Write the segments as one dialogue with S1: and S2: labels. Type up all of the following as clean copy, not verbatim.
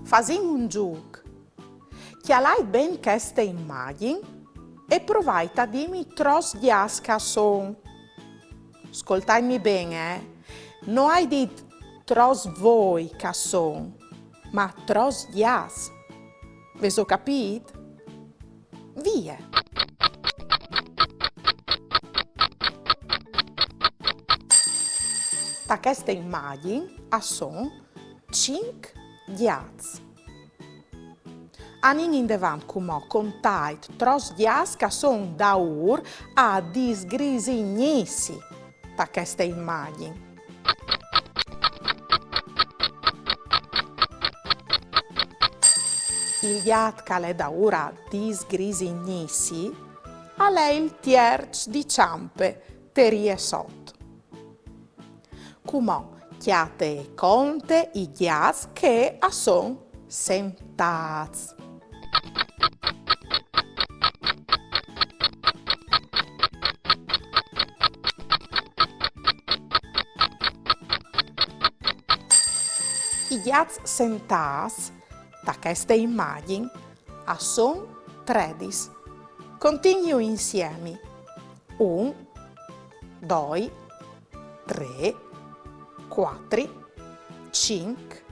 S1: fasin un giuc. Chialai ben queste immagini e provai a dirmi tros dias che son. Ascoltaimi bene, non hai detto tros voi che son, ma tros dias. Ve so capito? Via! Da queste immagini son 5 dias. Anin in devant come contait tros dias che son da ur a disgrisignissi da queste immagini. Il diat che è da ur a disgrisignissi è il tierz di ciampe terie sotto. Come chiate conte i dias che son sentats. I dias sentats da queste immagini son 13. Continuo insieme. 1, 2, 3, 4, 5,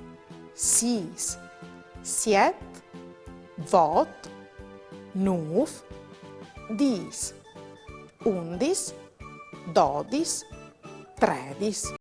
S1: 6, 7, 8, 9, 10, 11, 12, 13.